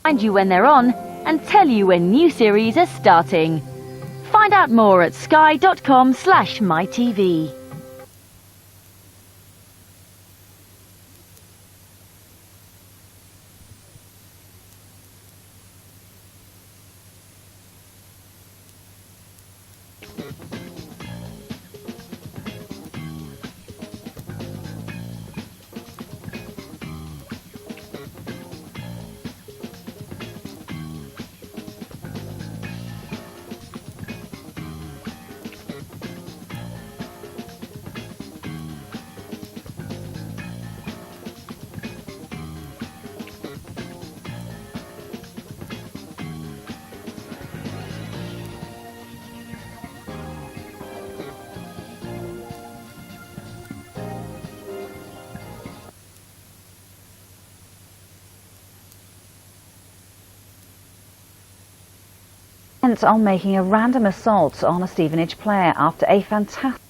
Find you when they're on and tell you when new series are starting. Find out more at sky.com/mytv. On making a random assault on a Stevenage player after a fantastic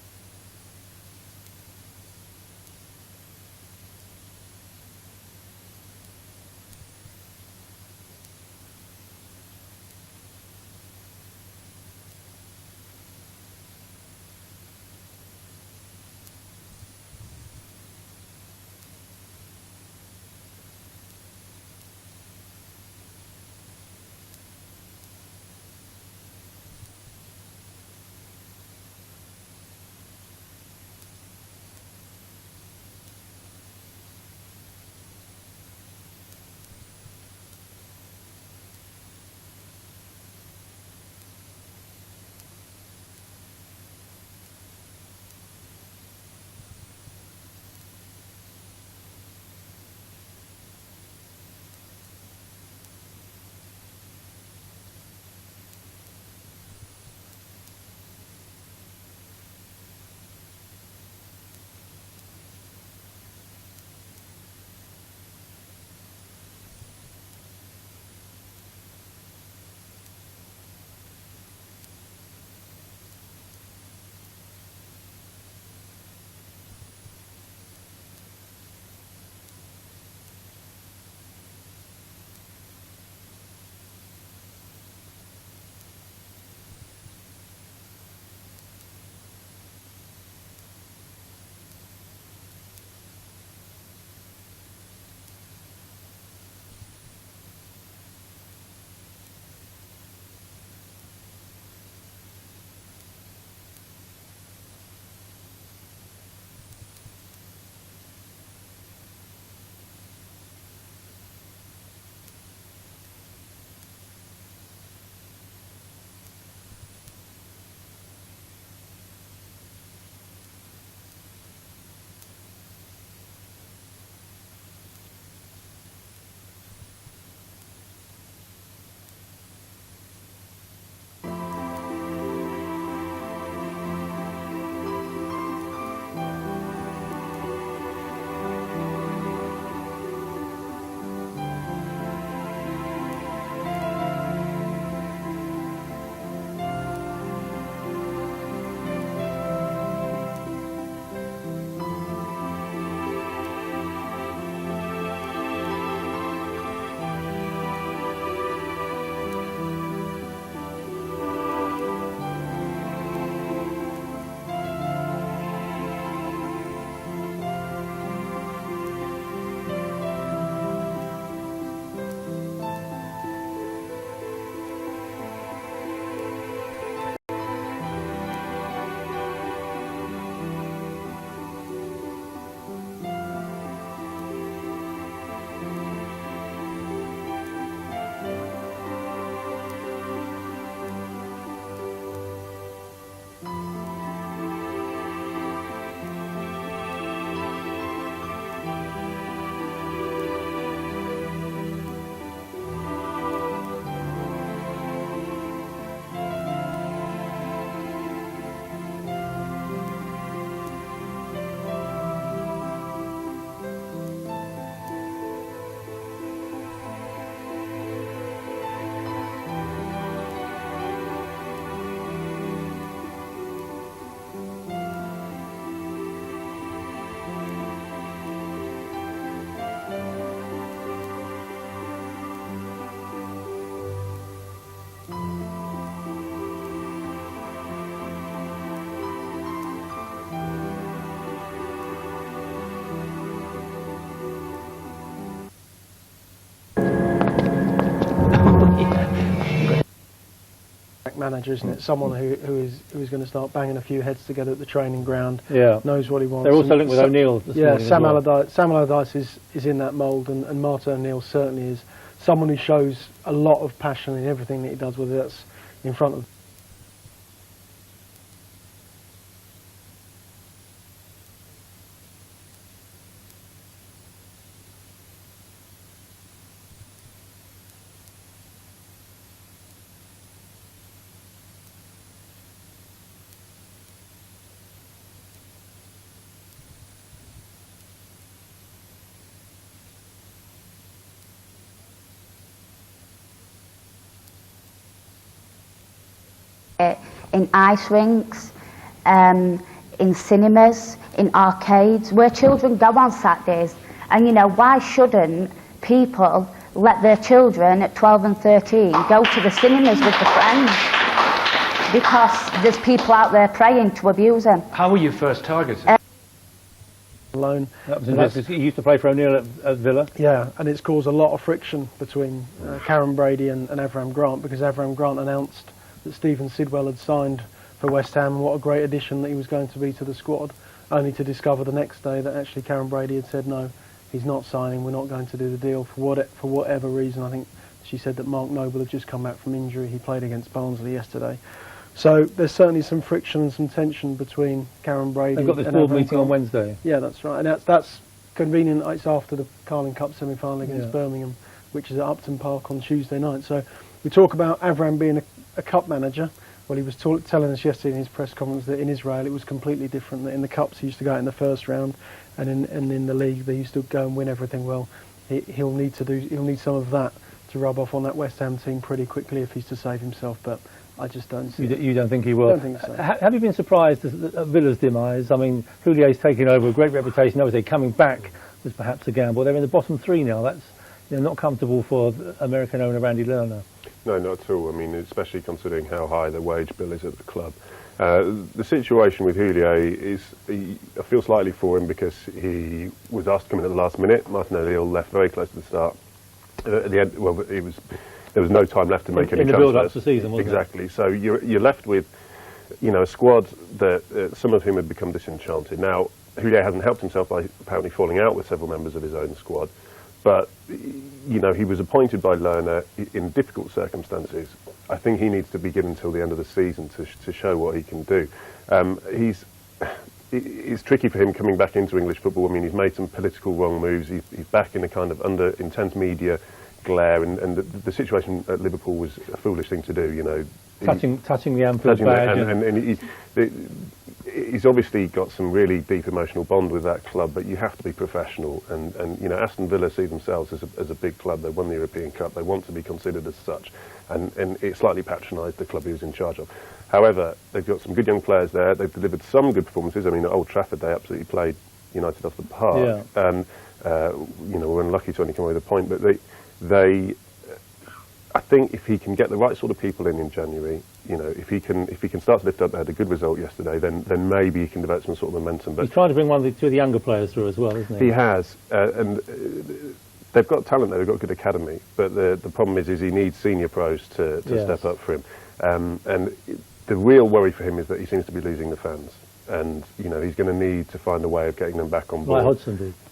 manager, isn't it? Someone who is going to start banging a few heads together at the training ground. Yeah. Knows what he wants. They're also linked with O'Neill this morning Sam as well. Allardyce. Sam Allardyce is in that mould, and Martin O'Neill certainly is someone who shows a lot of passion in everything that he does, whether that's in front of. In ice rinks, in cinemas, in arcades, where children go on Saturdays. And you know, why shouldn't people let their children at 12 and 13 go to the cinemas with their friends? Because there's people out there praying to abuse them. How were you first targeted? Alone. That was interesting. He used to play for O'Neill at Villa. Yeah, and it's caused a lot of friction between Karen Brady and Avram Grant, because Avram Grant announced that Stephen Sidwell had signed for West Ham, and what a great addition that he was going to be to the squad, only to discover the next day that actually Karen Brady had said no, he's not signing, we're not going to do the deal for whatever reason. I think she said that Mark Noble had just come back from injury. He played against Barnsley yesterday. So there's certainly some friction and some tension between Karen Brady and They've got this board Avram meeting Grant. on Wednesday. Yeah, that's right, and that's convenient. It's after the Carling Cup semi-final against Birmingham, which is at Upton Park on Tuesday night. So we talk about Avram being a cup manager. Well, he was telling us yesterday in his press conference that in Israel it was completely different. That in the cups he used to go out in the first round, and in the league they used to go and win everything. Well, he'll need some of that to rub off on that West Ham team pretty quickly if he's to save himself. But I just don't see. You don't think he will? I don't think so. Have you been surprised at Villa's demise? I mean, Houlier's taking over a great reputation. Obviously, coming back was perhaps a gamble. They're in the bottom three now. That's not comfortable for American owner Randy Lerner. No, not at all. I mean, especially considering how high the wage bill is at the club. The situation with Houllier is, I feel slightly for him because he was asked to come in at the last minute. Martin O'Neill left very close to the start. At the end, well, there was no time left to make any in the transfers. build-up to the season, wasn't exactly. So you're left with, a squad that some of whom had become disenchanted. Now, Houllier hasn't helped himself by apparently falling out with several members of his own squad. But, he was appointed by Lerner in difficult circumstances. I think he needs to be given until the end of the season to show what he can do. It's tricky for him coming back into English football. I mean, he's made some political wrong moves. He's back in a kind of under intense media glare, and the situation at Liverpool was a foolish thing to do, Touching the Anfield badge. And he's obviously got some really deep emotional bond with that club, but you have to be professional. And Aston Villa see themselves as a big club. They won the European Cup. They want to be considered as such. And it slightly patronised the club he was in charge of. However, they've got some good young players there. They've delivered some good performances. I mean, at Old Trafford, they absolutely played United off the park. Yeah. And, we're unlucky to only come away with a point. But I think if he can get the right sort of people in January, if he can start to lift up, they had a good result yesterday, then maybe he can develop some sort of momentum. But he's trying to bring two of the younger players through as well, isn't he? He has, and they've got talent there. They've got a good academy, but the problem is he needs senior pros to step up for him. And the real worry for him is that he seems to be losing the fans, and he's going to need to find a way of getting them back on board.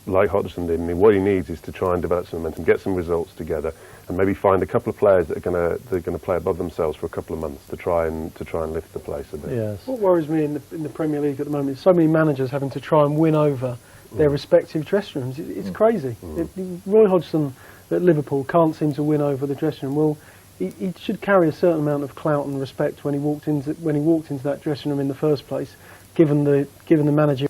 Like Hodgson did. I mean, what he needs is to try and develop some momentum, get some results together, and maybe find a couple of players that are going to play above themselves for a couple of months to try and lift the place a bit. Yes. What worries me in the Premier League at the moment is so many managers having to try and win over their respective dressing rooms. It's crazy. Roy Hodgson at Liverpool can't seem to win over the dressing room. Well, he should carry a certain amount of clout and respect when he walked into that dressing room in the first place, given the manager.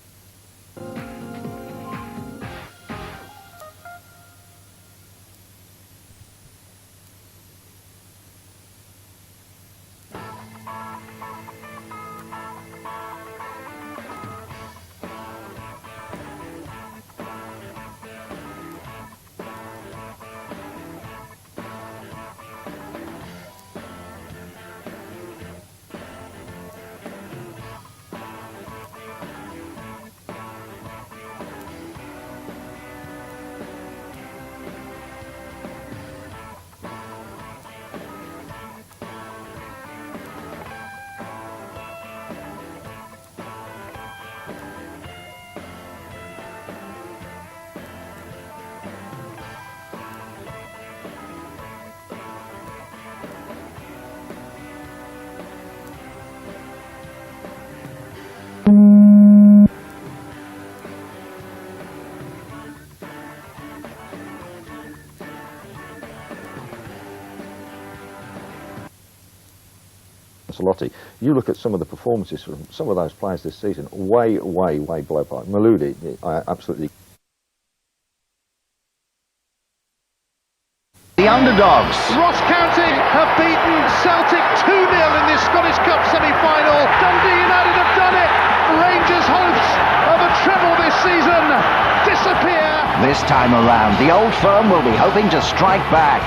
Lottie, you look at some of the performances from some of those players this season, way below par. Maludi, absolutely. The underdogs. Ross County have beaten Celtic 2-0 in this Scottish Cup semi-final. Dundee United have done it. Rangers' hopes of a treble this season disappear. This time around, the old firm will be hoping to strike back.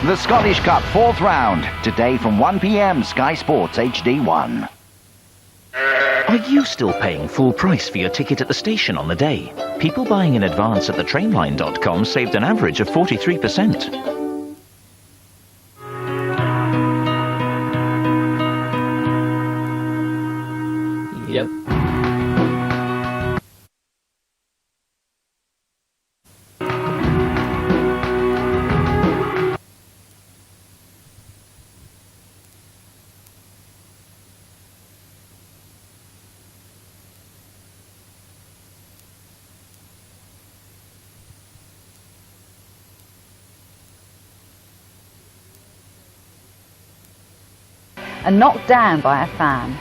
The Scottish Cup 4th round, today from 1 p.m, Sky Sports HD1. Are you still paying full price for your ticket at the station on the day? People buying in advance at thetrainline.com saved an average of 43%. Yep. And knocked down by a fan.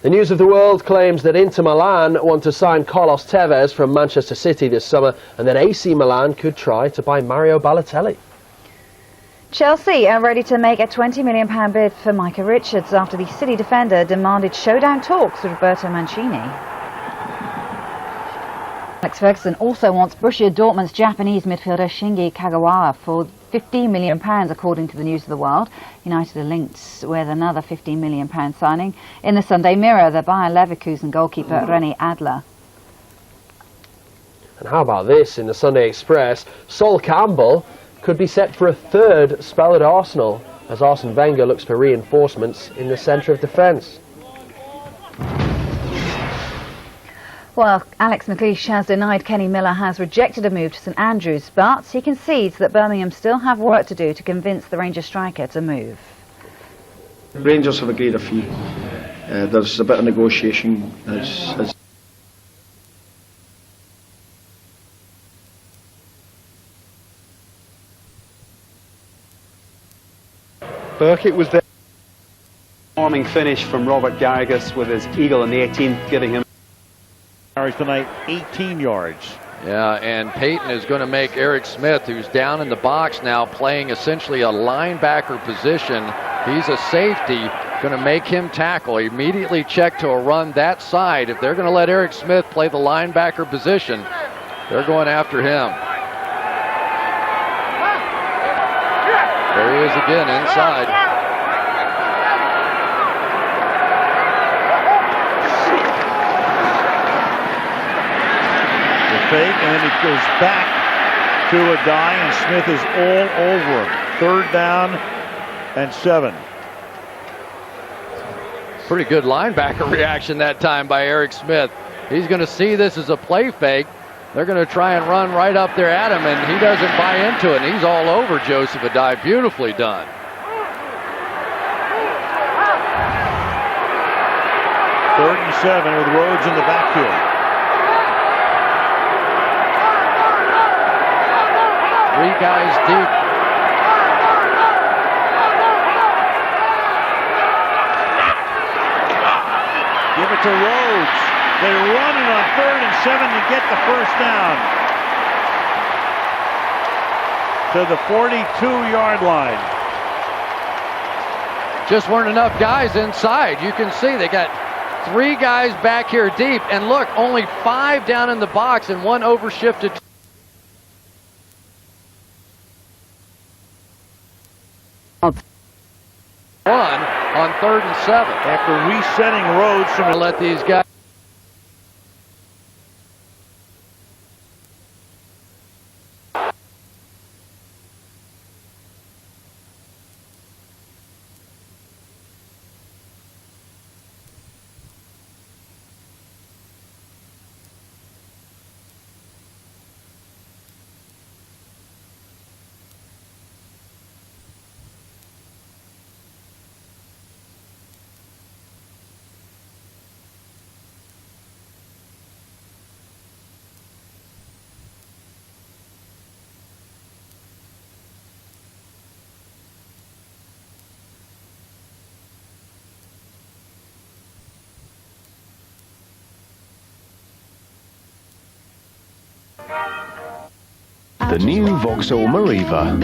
The News of the World claims that Inter Milan want to sign Carlos Tevez from Manchester City this summer, and that AC Milan could try to buy Mario Balotelli. Chelsea are ready to make a £20 million bid for Micah Richards after the City defender demanded showdown talks with Roberto Mancini. Alex Ferguson also wants Borussia Dortmund's Japanese midfielder Shinji Kagawa for £15 million, according to the News of the World. United are linked with another £15 million signing. In the Sunday Mirror, the Bayer Leverkusen goalkeeper René Adler. And how about this in the Sunday Express? Sol Campbell could be set for a 3rd spell at Arsenal as Arsene Wenger looks for reinforcements in the centre of defence. Well, Alex McLeish has denied Kenny Miller has rejected a move to St Andrews, but he concedes that Birmingham still have work to do to convince the Rangers striker to move. Rangers have agreed a fee. There's a bit of negotiation as Burkitt was there. Warming finish from Robert Garrigus with his eagle in the 18th, giving him tonight 18 yards. Yeah, and Peyton is going to make Eric Smith, who's down in the box now, playing essentially a linebacker position. He's a safety, going to make him tackle. He immediately checked to a run that side. If they're going to let Eric Smith play the linebacker position, they're going after him. There he is again inside. Fake, and then he goes back to a guy, and Smith is all over him. 3rd down and 7. Pretty good linebacker reaction that time by Eric Smith. He's going to see this as a play fake. They're going to try and run right up there at him, and he doesn't buy into it. And he's all over Joseph Adai. Beautifully done. Third and 7 with Rhodes in the backfield. 3 guys deep. Give it to Rhodes. They run it on 3rd and 7 to get the 1st down. To the 42-yard line. Just weren't enough guys inside. You can see they got 3 guys back here deep. And look, only 5 down in the box and 1 overshifted. One on 3rd and 7. After resetting Rhodes, to let these guys. The new Vauxhall Meriva.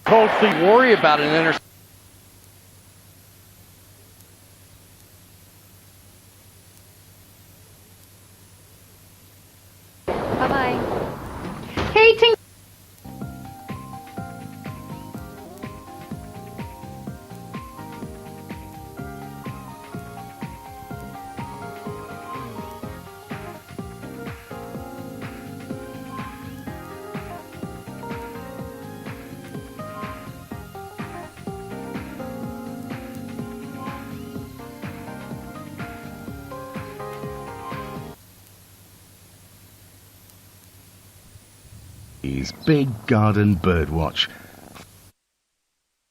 Coach, worry about an interception. Bye-bye. Heating. Big Garden Birdwatch.